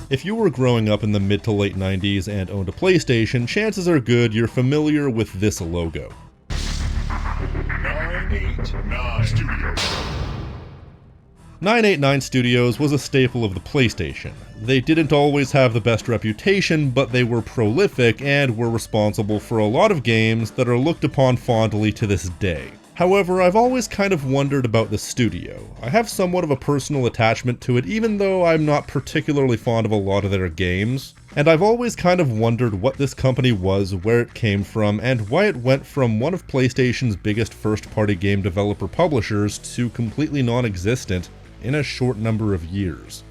If you were growing up in the mid to late 90s and owned a PlayStation, chances are good you're familiar with this logo. 989 Studios. 989 Studios was a staple of the PlayStation. They didn't always have the best reputation, but they were prolific and were responsible for a lot of games that are looked upon fondly to this day. However, I've always kind of wondered about the studio. I have somewhat of a personal attachment to it, even though I'm not particularly fond of a lot of their games. And I've always kind of wondered what this company was, where it came from, and why it went from one of PlayStation's biggest first-party game developer publishers to completely non-existent in a short number of years.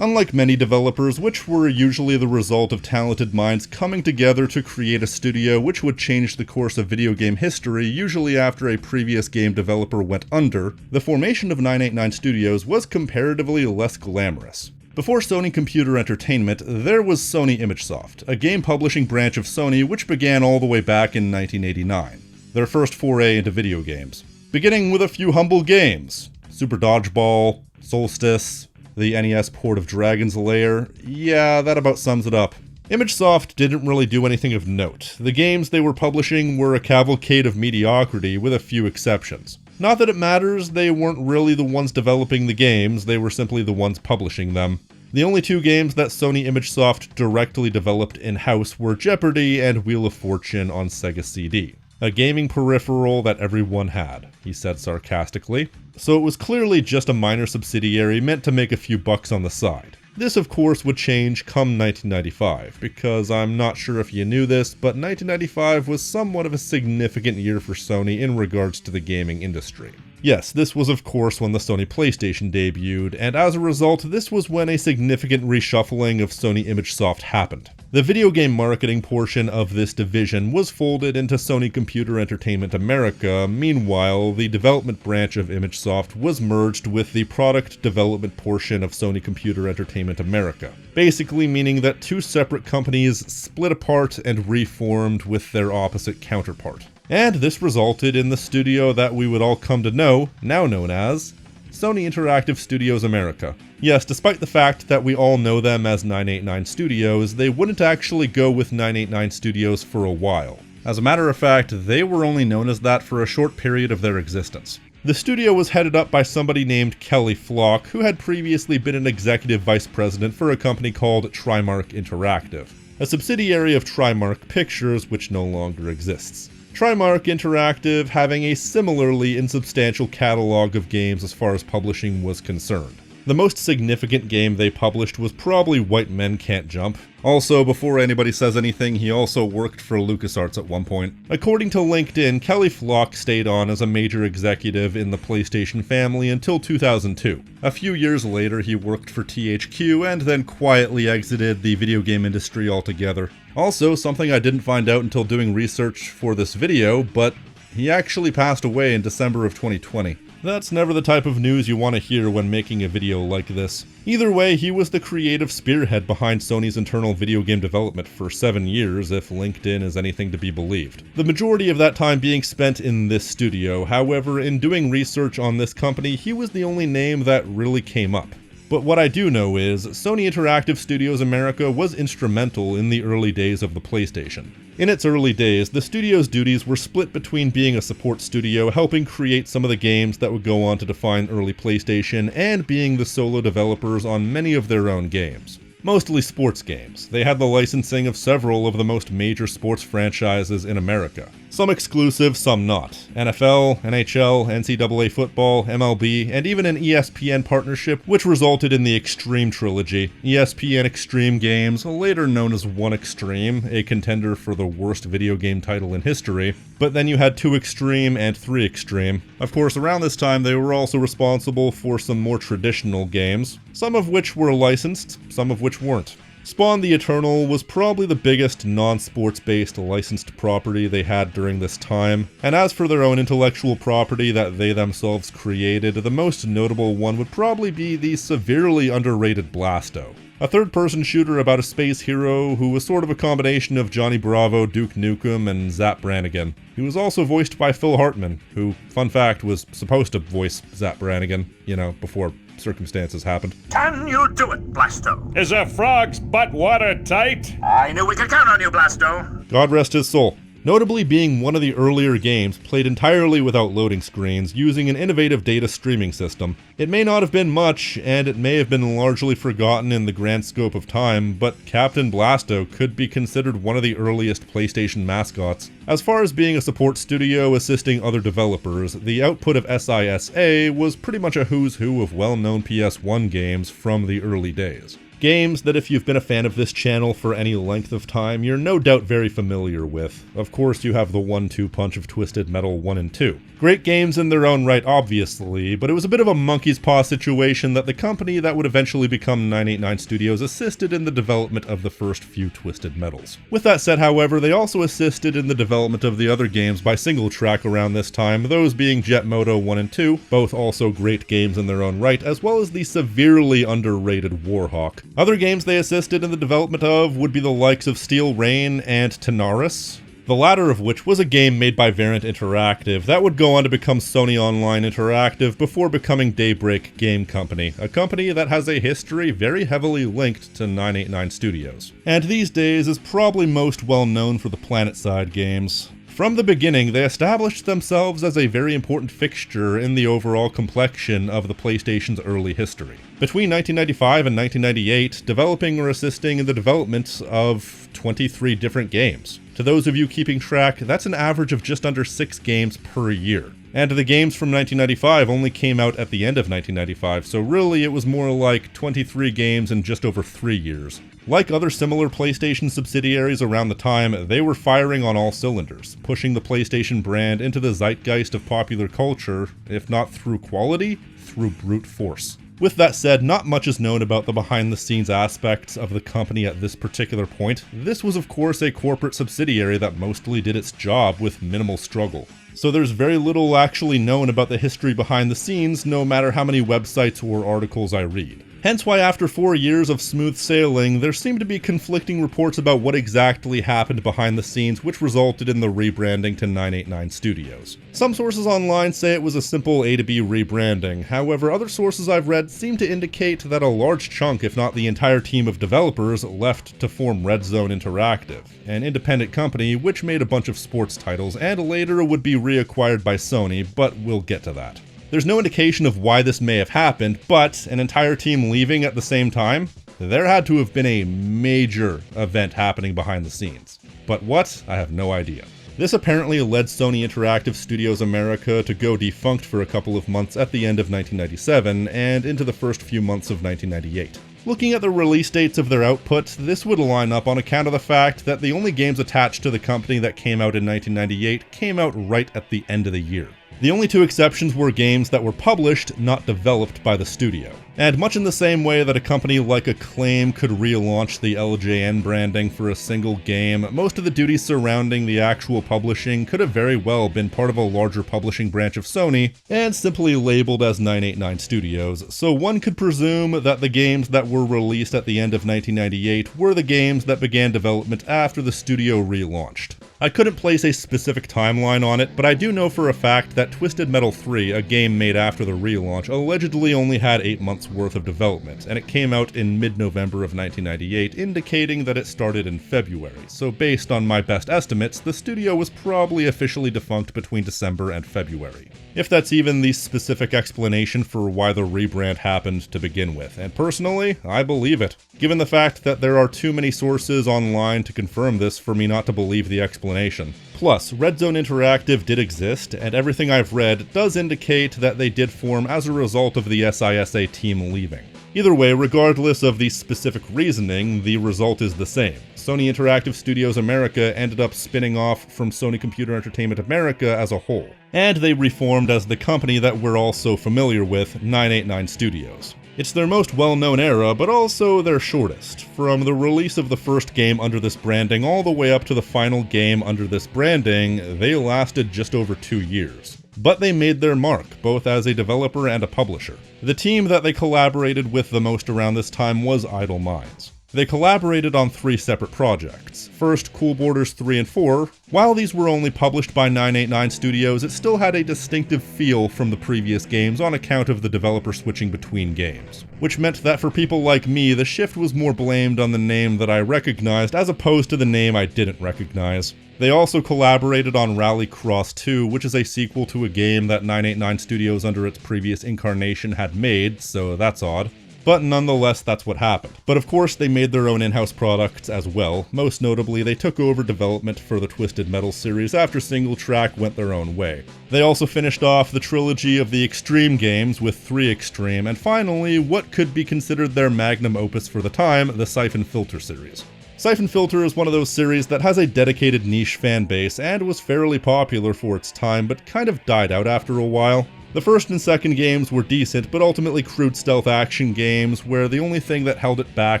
Unlike many developers, which were usually the result of talented minds coming together to create a studio which would change the course of video game history, usually after a previous game developer went under, the formation of 989 Studios was comparatively less glamorous. Before Sony Computer Entertainment, there was Sony Imagesoft, a game publishing branch of Sony which began all the way back in 1989, their first foray into video games. Beginning with a few humble games: Super Dodgeball, Solstice, the NES port of Dragon's Lair. Yeah, that about sums it up. Imagesoft didn't really do anything of note. The games they were publishing were a cavalcade of mediocrity, with a few exceptions. Not that it matters, they weren't really the ones developing the games, they were simply the ones publishing them. The only two games that Sony Imagesoft directly developed in-house were Jeopardy and Wheel of Fortune on Sega CD. A gaming peripheral that everyone had, he said sarcastically. So it was clearly just a minor subsidiary meant to make a few bucks on the side. This of course would change come 1995, because I'm not sure if you knew this, but 1995 was somewhat of a significant year for Sony in regards to the gaming industry. Yes, this was of course when the Sony PlayStation debuted, and as a result, this was when a significant reshuffling of Sony Imagesoft happened. The video game marketing portion of this division was folded into Sony Computer Entertainment America. Meanwhile, the development branch of Imagesoft was merged with the product development portion of Sony Computer Entertainment America, basically meaning that two separate companies split apart and reformed with their opposite counterpart. And this resulted in the studio that we would all come to know, now known as Sony Interactive Studios America. Yes, despite the fact that we all know them as 989 Studios, they wouldn't actually go with 989 Studios for a while. As a matter of fact, they were only known as that for a short period of their existence. The studio was headed up by somebody named Kelly Flock, who had previously been an executive vice president for a company called Trimark Interactive, a subsidiary of Trimark Pictures which no longer exists. Trimark Interactive having a similarly insubstantial catalog of games as far as publishing was concerned. The most significant game they published was probably White Men Can't Jump. Also, before anybody says anything, he also worked for LucasArts at one point. According to LinkedIn, Kelly Flock stayed on as a major executive in the PlayStation family until 2002. A few years later, he worked for THQ and then quietly exited the video game industry altogether. Also, something I didn't find out until doing research for this video, but he actually passed away in December of 2020. That's never the type of news you want to hear when making a video like this. Either way, he was the creative spearhead behind Sony's internal video game development for 7 years, if LinkedIn is anything to be believed. The majority of that time being spent in this studio. However, in doing research on this company, he was the only name that really came up. But what I do know is, Sony Interactive Studios America was instrumental in the early days of the PlayStation. In its early days, the studio's duties were split between being a support studio, helping create some of the games that would go on to define early PlayStation, and being the solo developers on many of their own games. Mostly sports games. They had the licensing of several of the most major sports franchises in America. Some exclusive, some not. NFL, NHL, NCAA football, MLB, and even an ESPN partnership, which resulted in the Extreme trilogy. ESPN Extreme Games, later known as 1 Extreme, a contender for the worst video game title in history. But then you had 2 Extreme and 3 Extreme. Of course, around this time they were also responsible for some more traditional games, some of which were licensed, some of which weren't. Spawn the Eternal was probably the biggest non-sports based licensed property they had during this time, and as for their own intellectual property that they themselves created, the most notable one would probably be the severely underrated Blasto. a third-person shooter about a space hero who was sort of a combination of Johnny Bravo, Duke Nukem, and Zap Brannigan. He was also voiced by Phil Hartman, who, fun fact, was supposed to voice Zap Brannigan, before circumstances happened. Can you do it, Blasto? Is a frog's butt watertight? I knew we could count on you, Blasto. God rest his soul. Notably being one of the earlier games played entirely without loading screens, using an innovative data streaming system. It may not have been much, and it may have been largely forgotten in the grand scope of time, but Captain Blasto could be considered one of the earliest PlayStation mascots. As far as being a support studio assisting other developers, the output of SISA was pretty much a who's who of well-known PS1 games from the early days. Games that if you've been a fan of this channel for any length of time, you're no doubt very familiar with. Of course, you have the 1-2 punch of Twisted Metal 1 and 2. Great games in their own right, obviously, but it was a bit of a monkey's paw situation that the company that would eventually become 989 Studios assisted in the development of the first few Twisted Metals. With that said, however, they also assisted in the development of the other games by single track around this time, those being Jet Moto 1 and 2, both also great games in their own right, as well as the severely underrated Warhawk. Other games they assisted in the development of would be the likes of Steel Rain and Tenaris, the latter of which was a game made by Variant Interactive that would go on to become Sony Online Interactive before becoming Daybreak Game Company, a company that has a history very heavily linked to 989 Studios, and these days is probably most well known for the PlanetSide games. From the beginning, they established themselves as a very important fixture in the overall complexion of the PlayStation's early history. Between 1995 and 1998, developing or assisting in the development of 23 different games. To those of you keeping track, that's an average of just under 6 games per year. And the games from 1995 only came out at the end of 1995, so really it was more like 23 games in just over 3 years. Like other similar PlayStation subsidiaries around the time, they were firing on all cylinders, pushing the PlayStation brand into the zeitgeist of popular culture, if not through quality, through brute force. With that said, not much is known about the behind-the-scenes aspects of the company at this particular point. This was of course a corporate subsidiary that mostly did its job with minimal struggle. So there's very little actually known about the history behind the scenes, no matter how many websites or articles I read. Hence why after 4 years of smooth sailing, there seem to be conflicting reports about what exactly happened behind the scenes which resulted in the rebranding to 989 Studios. Some sources online say it was a simple A to B rebranding, however other sources I've read seem to indicate that a large chunk, if not the entire team of developers, left to form Red Zone Interactive, an independent company which made a bunch of sports titles and later would be reacquired by Sony, but we'll get to that. There's no indication of why this may have happened, but an entire team leaving at the same time? There had to have been a major event happening behind the scenes. But what? I have no idea. This apparently led Sony Interactive Studios America to go defunct for a couple of months at the end of 1997 and into the first few months of 1998. Looking at the release dates of their output, this would line up on account of the fact that the only games attached to the company that came out in 1998 came out right at the end of the year. The only two exceptions were games that were published, not developed by the studio. And much in the same way that a company like Acclaim could relaunch the LJN branding for a single game, most of the duties surrounding the actual publishing could have very well been part of a larger publishing branch of Sony, and simply labeled as 989 Studios, so one could presume that the games that were released at the end of 1998 were the games that began development after the studio relaunched. I couldn't place a specific timeline on it, but I do know for a fact that Twisted Metal 3, a game made after the relaunch, allegedly only had 8 months worth of development, and it came out in mid-November of 1998, indicating that it started in February, so based on my best estimates, the studio was probably officially defunct between December and February. If that's even the specific explanation for why the rebrand happened to begin with, and personally, I believe it. Given the fact that there are too many sources online to confirm this for me not to believe the explanation. Plus, Red Zone Interactive did exist, and everything I've read does indicate that they did form as a result of the SISA team leaving. Either way, regardless of the specific reasoning, the result is the same. Sony Interactive Studios America ended up spinning off from Sony Computer Entertainment America as a whole, and they reformed as the company that we're all so familiar with, 989 Studios. It's their most well-known era, but also their shortest. From the release of the first game under this branding all the way up to the final game under this branding, they lasted just over 2 years. but they made their mark, both as a developer and a publisher. The team that they collaborated with the most around this time was Idle Minds. They collaborated on 3 separate projects. First, Cool Borders 3 and 4. While these were only published by 989 Studios, it still had a distinctive feel from the previous games on account of the developer switching between games. Which meant that for people like me, the shift was more blamed on the name that I recognized as opposed to the name I didn't recognize. They also collaborated on Rallycross 2, which is a sequel to a game that 989 Studios under its previous incarnation had made, so that's odd. But nonetheless, that's what happened. But of course, they made their own in-house products as well. Most notably, they took over development for the Twisted Metal series after Single Track went their own way. They also finished off the trilogy of the Extreme games with 3 Extreme, and finally, what could be considered their magnum opus for the time, the Siphon Filter series. Siphon Filter is one of those series that has a dedicated niche fan base and was fairly popular for its time, but kind of died out after a while. The first and second games were decent, but ultimately crude stealth action games where the only thing that held it back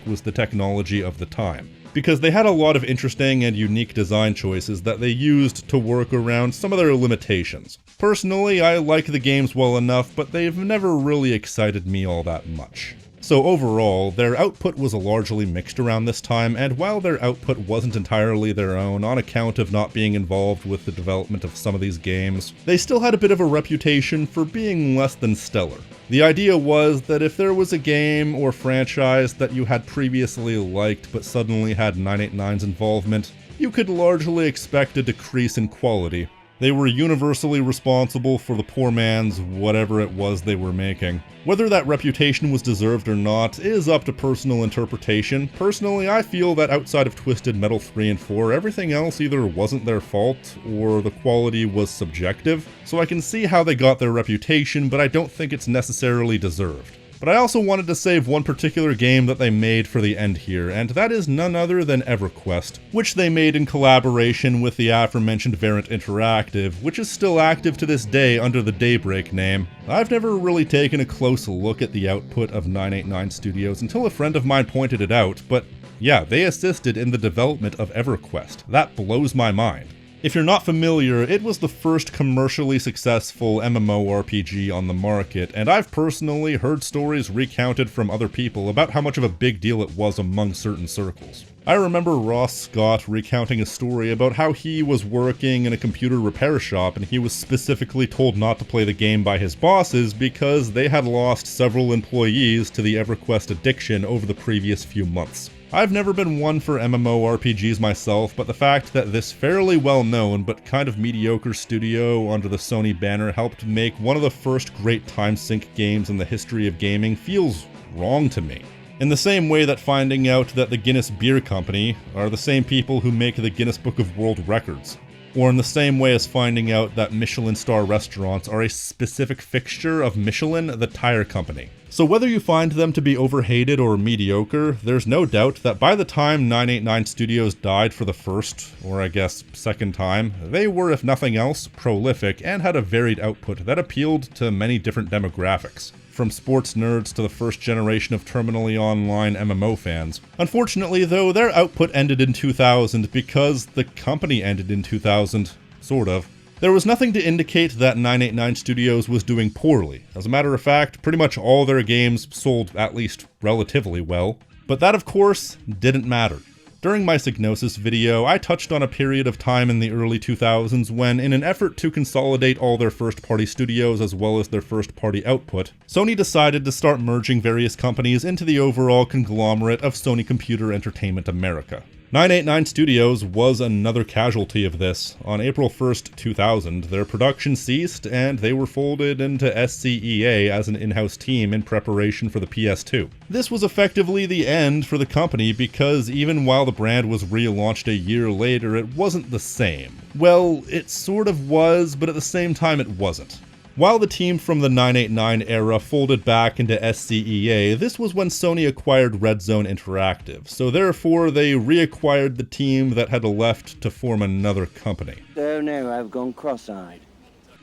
was the technology of the time. Because they had a lot of interesting and unique design choices that they used to work around some of their limitations. Personally, I like the games well enough, but they've never really excited me all that much. So overall, their output was largely mixed around this time, and while their output wasn't entirely their own on account of not being involved with the development of some of these games, they still had a bit of a reputation for being less than stellar. The idea was that if there was a game or franchise that you had previously liked but suddenly had 989's involvement, you could largely expect a decrease in quality. They were universally responsible for the poor man's whatever it was they were making. Whether that reputation was deserved or not is up to personal interpretation. Personally, I feel that outside of Twisted Metal 3 and 4, everything else either wasn't their fault or the quality was subjective. So I can see how they got their reputation, but I don't think it's necessarily deserved. But I also wanted to save one particular game that they made for the end here, and that is none other than EverQuest, which they made in collaboration with the aforementioned Variant Interactive, which is still active to this day under the Daybreak name. I've never really taken a close look at the output of 989 Studios until a friend of mine pointed it out, but yeah, they assisted in the development of EverQuest. That blows my mind. If you're not familiar, it was the first commercially successful MMORPG on the market, and I've personally heard stories recounted from other people about how much of a big deal it was among certain circles. I remember Ross Scott recounting a story about how he was working in a computer repair shop and he was specifically told not to play the game by his bosses because they had lost several employees to the EverQuest addiction over the previous few months. I've never been one for MMORPGs myself, but the fact that this fairly well-known but kind of mediocre studio under the Sony banner helped make one of the first great time sink games in the history of gaming feels wrong to me. In the same way that finding out that the Guinness Beer Company are the same people who make the Guinness Book of World Records. Or in the same way as finding out that Michelin star restaurants are a specific fixture of Michelin, the tire company. So whether you find them to be overhated or mediocre, there's no doubt that by the time 989 Studios died for the first, or I guess second time, they were, if nothing else, prolific and had a varied output that appealed to many different demographics. From sports nerds to the first generation of terminally online MMO fans. Unfortunately though, their output ended in 2000 because the company ended in 2000, sort of. There was nothing to indicate that 989 Studios was doing poorly. As a matter of fact, pretty much all their games sold at least relatively well. But that of course didn't matter. During my Psygnosis video, I touched on a period of time in the early 2000s when, in an effort to consolidate all their first-party studios as well as their first-party output, Sony decided to start merging various companies into the overall conglomerate of Sony Computer Entertainment America. 989 Studios was another casualty of this. On April 1st, 2000, their production ceased and they were folded into SCEA as an in-house team in preparation for the PS2. This was effectively the end for the company because even while the brand was relaunched a year later, it wasn't the same. Well, it sort of was, but at the same time it wasn't. While the team from the 989 era folded back into SCEA, this was when Sony acquired Red Zone Interactive, so therefore they reacquired the team that had left to form another company. Oh no, I've gone cross-eyed.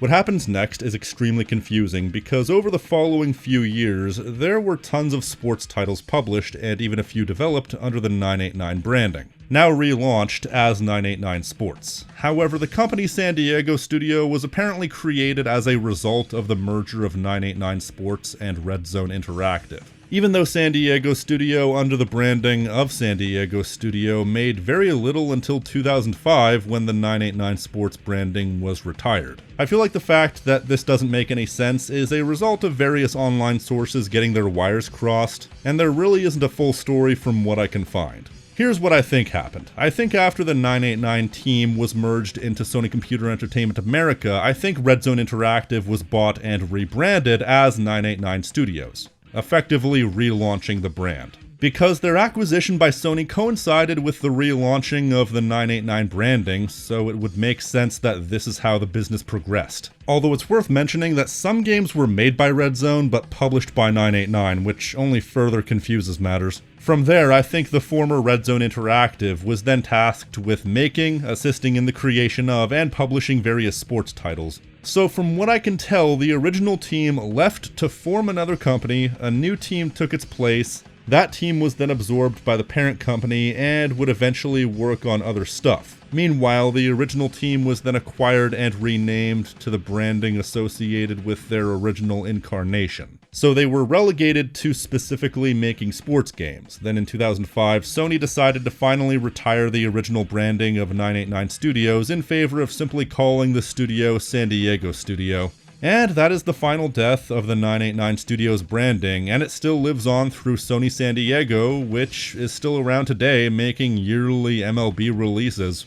What happens next is extremely confusing because over the following few years, there were tons of sports titles published and even a few developed under the 989 branding, now relaunched as 989 Sports. However, the company San Diego studio was apparently created as a result of the merger of 989 Sports and Red Zone Interactive. Even though San Diego Studio, under the branding of San Diego Studio, made very little until 2005 when the 989 Sports branding was retired. I feel like the fact that this doesn't make any sense is a result of various online sources getting their wires crossed, and there really isn't a full story from what I can find. Here's what I think happened. I think after the 989 team was merged into Sony Computer Entertainment America, I think Red Zone Interactive was bought and rebranded as 989 Studios, effectively relaunching the brand. Because their acquisition by Sony coincided with the relaunching of the 989 branding, so it would make sense that this is how the business progressed. Although it's worth mentioning that some games were made by Red Zone but published by 989, which only further confuses matters. From there, I think the former Red Zone Interactive was then tasked with making, assisting in the creation of, and publishing various sports titles. So from what I can tell, the original team left to form another company, a new team took its place, that team was then absorbed by the parent company and would eventually work on other stuff. Meanwhile, the original team was then acquired and renamed to the branding associated with their original incarnation. So they were relegated to specifically making sports games. Then in 2005, Sony decided to finally retire the original branding of 989 Studios in favor of simply calling the studio San Diego Studio. And that is the final death of the 989 Studios branding, and it still lives on through Sony San Diego, which is still around today, making yearly MLB releases.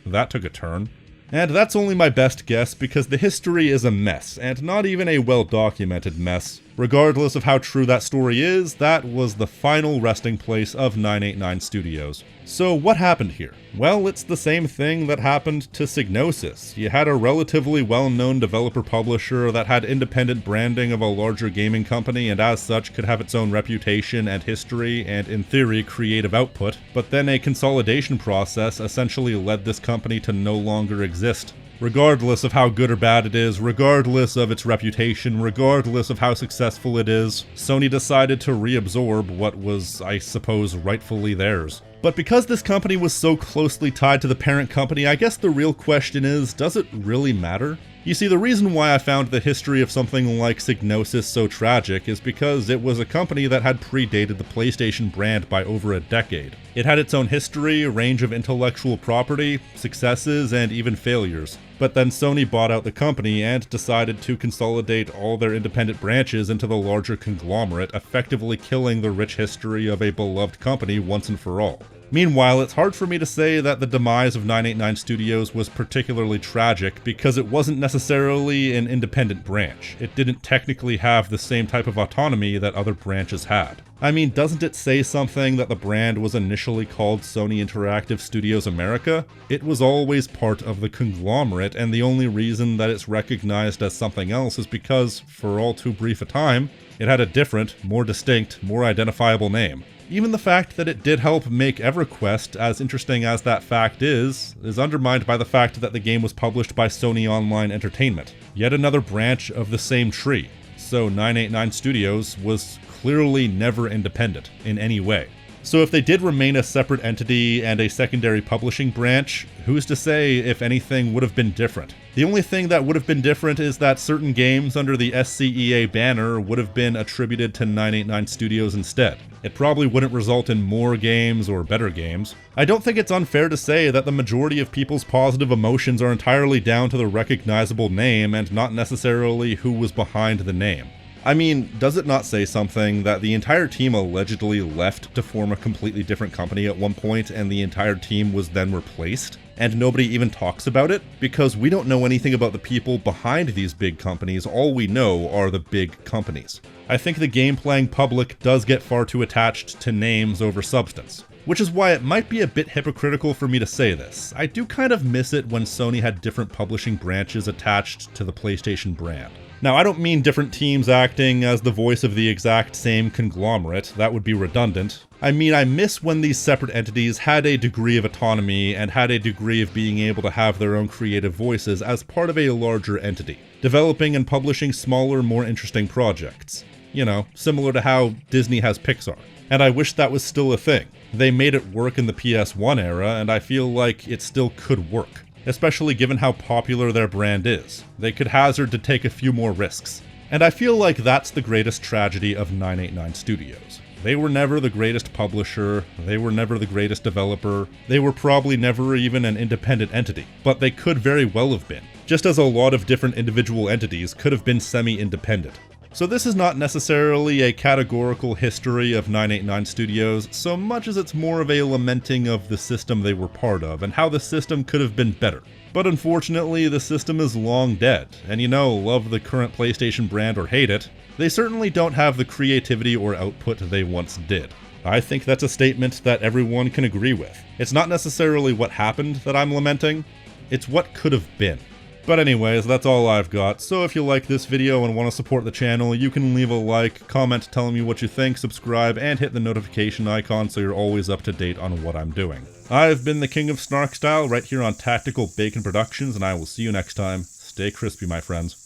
That took a turn. And that's only my best guess because the history is a mess, and not even a well-documented mess. Regardless of how true that story is, that was the final resting place of 989 Studios. So what happened here? Well, it's the same thing that happened to Psygnosis. You had a relatively well-known developer-publisher that had independent branding of a larger gaming company and as such could have its own reputation and history and, in theory, creative output, but then a consolidation process essentially led this company to no longer exist. Regardless of how good or bad it is, regardless of its reputation, regardless of how successful it is, Sony decided to reabsorb what was, I suppose, rightfully theirs. But because this company was so closely tied to the parent company, I guess the real question is, does it really matter? You see, the reason why I found the history of something like Psygnosis so tragic is because it was a company that had predated the PlayStation brand by over a decade. It had its own history, range of intellectual property, successes, and even failures. But then Sony bought out the company and decided to consolidate all their independent branches into the larger conglomerate, effectively killing the rich history of a beloved company once and for all. Meanwhile, it's hard for me to say that the demise of 989 Studios was particularly tragic because it wasn't necessarily an independent branch. It didn't technically have the same type of autonomy that other branches had. I mean, doesn't it say something that the brand was initially called Sony Interactive Studios America? It was always part of the conglomerate, and the only reason that it's recognized as something else is because, for all too brief a time, it had a different, more distinct, more identifiable name. Even the fact that it did help make EverQuest, as interesting as that fact is undermined by the fact that the game was published by Sony Online Entertainment, yet another branch of the same tree. So 989 Studios was clearly never independent in any way. So if they did remain a separate entity and a secondary publishing branch, who's to say if anything would have been different? The only thing that would have been different is that certain games under the SCEA banner would have been attributed to 989 Studios instead. It probably wouldn't result in more games or better games. I don't think it's unfair to say that the majority of people's positive emotions are entirely down to the recognizable name and not necessarily who was behind the name. I mean, does it not say something that the entire team allegedly left to form a completely different company at one point and the entire team was then replaced? And nobody even talks about it? Because we don't know anything about the people behind these big companies, all we know are the big companies. I think the game-playing public does get far too attached to names over substance. Which is why it might be a bit hypocritical for me to say this. I do kind of miss it when Sony had different publishing branches attached to the PlayStation brand. Now, I don't mean different teams acting as the voice of the exact same conglomerate, that would be redundant. I mean, I miss when these separate entities had a degree of autonomy and had a degree of being able to have their own creative voices as part of a larger entity, developing and publishing smaller, more interesting projects. You know, similar to how Disney has Pixar. And I wish that was still a thing. They made it work in the PS1 era, and I feel like it still could work, especially given how popular their brand is. They could hazard to take a few more risks. And I feel like that's the greatest tragedy of 989 Studios. They were never the greatest publisher, they were never the greatest developer, they were probably never even an independent entity, but they could very well have been, just as a lot of different individual entities could have been semi-independent. So this is not necessarily a categorical history of 989 Studios, so much as it's more of a lamenting of the system they were part of, and how the system could have been better. But unfortunately, the system is long dead, and you know, love the current PlayStation brand or hate it, they certainly don't have the creativity or output they once did. I think that's a statement that everyone can agree with. It's not necessarily what happened that I'm lamenting, it's what could have been. But anyways, that's all I've got, so if you like this video and want to support the channel, you can leave a like, comment telling me what you think, subscribe, and hit the notification icon so you're always up to date on what I'm doing. I've been the King of Snark Style right here on Tactical Bacon Productions, and I will see you next time. Stay crispy, my friends.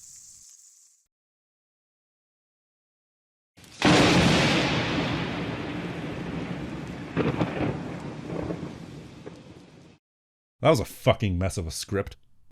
That was a fucking mess of a script.